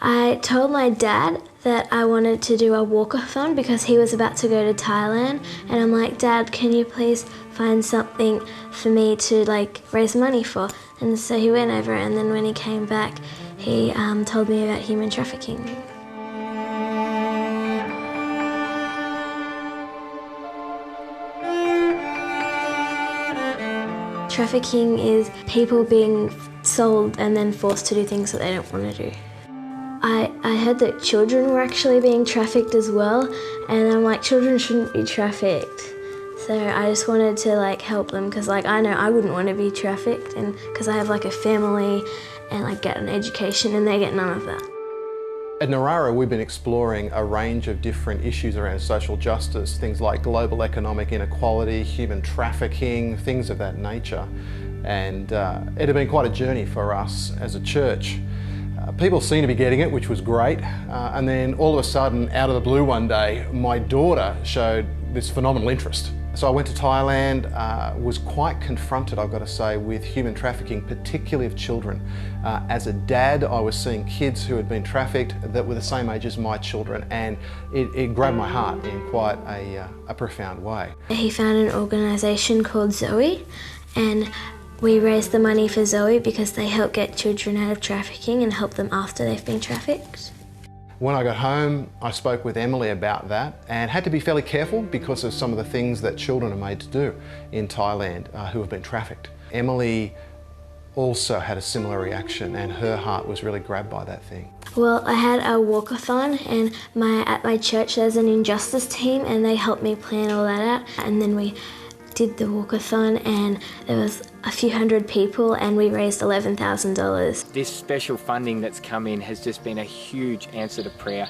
I told my dad that I wanted to do a walkathon because he was about to go to Thailand, and I'm like, Dad, can you please find something for me to raise money for? And so he went over, and then when he came back, he told me about human trafficking. Trafficking is people being sold and then forced to do things that they don't want to do. I heard that children were actually being trafficked as well, and I'm like, children shouldn't be trafficked. So I just wanted to help them because I know I wouldn't want to be trafficked, and because I have a family and get an education, and they get none of that. At Narara, we've been exploring a range of different issues around social justice, things like global economic inequality, human trafficking, things of that nature. And it had been quite a journey for us as a church. People seemed to be getting it, which was great. And then all of a sudden, out of the blue one day, my daughter showed this phenomenal interest. So I went to Thailand, was quite confronted, I've got to say, with human trafficking, particularly of children. As a dad, I was seeing kids who had been trafficked that were the same age as my children, and it grabbed my heart in quite a profound way. He found an organisation called Zoe, and we raised the money for Zoe because they help get children out of trafficking and help them after they've been trafficked. When I got home, I spoke with Emily about that and had to be fairly careful because of some of the things that children are made to do in Thailand who have been trafficked. Emily also had a similar reaction, and her heart was really grabbed by that thing. Well, I had a walkathon, and at my church there's an injustice team, and they helped me plan all that out. And then we did the walkathon, and there was a few hundred people, and we raised $11,000. This special funding that's come in has just been a huge answer to prayer.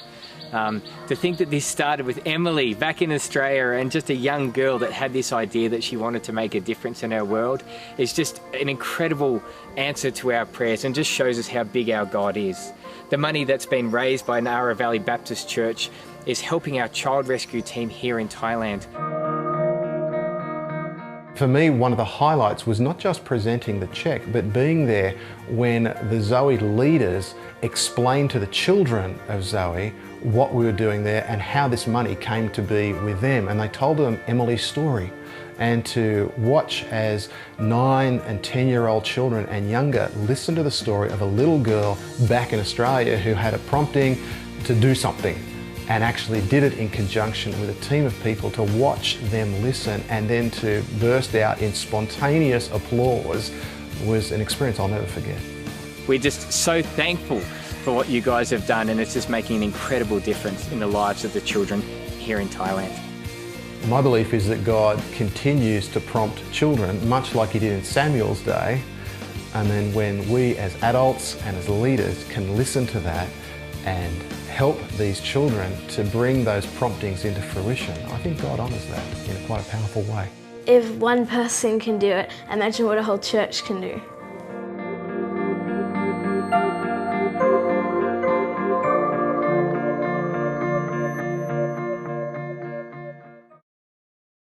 To think that this started with Emily back in Australia, and just a young girl that had this idea that she wanted to make a difference in her world, is just an incredible answer to our prayers, and just shows us how big our God is. The money that's been raised by Nara Valley Baptist Church is helping our child rescue team here in Thailand. For me, one of the highlights was not just presenting the cheque, but being there when the Zoe leaders explained to the children of Zoe what we were doing there and how this money came to be with them. And they told them Emily's story. And to watch as 9 and 10-year-old children and younger listen to the story of a little girl back in Australia who had a prompting to do something, and actually did it in conjunction with a team of people, to watch them listen and then to burst out in spontaneous applause was an experience I'll never forget. We're just so thankful for what you guys have done, and it's just making an incredible difference in the lives of the children here in Thailand. My belief is that God continues to prompt children, much like he did in Samuel's day, and then when we as adults and as leaders can listen to that and help these children to bring those promptings into fruition, I think God honours that in quite a powerful way. If one person can do it, imagine what a whole church can do.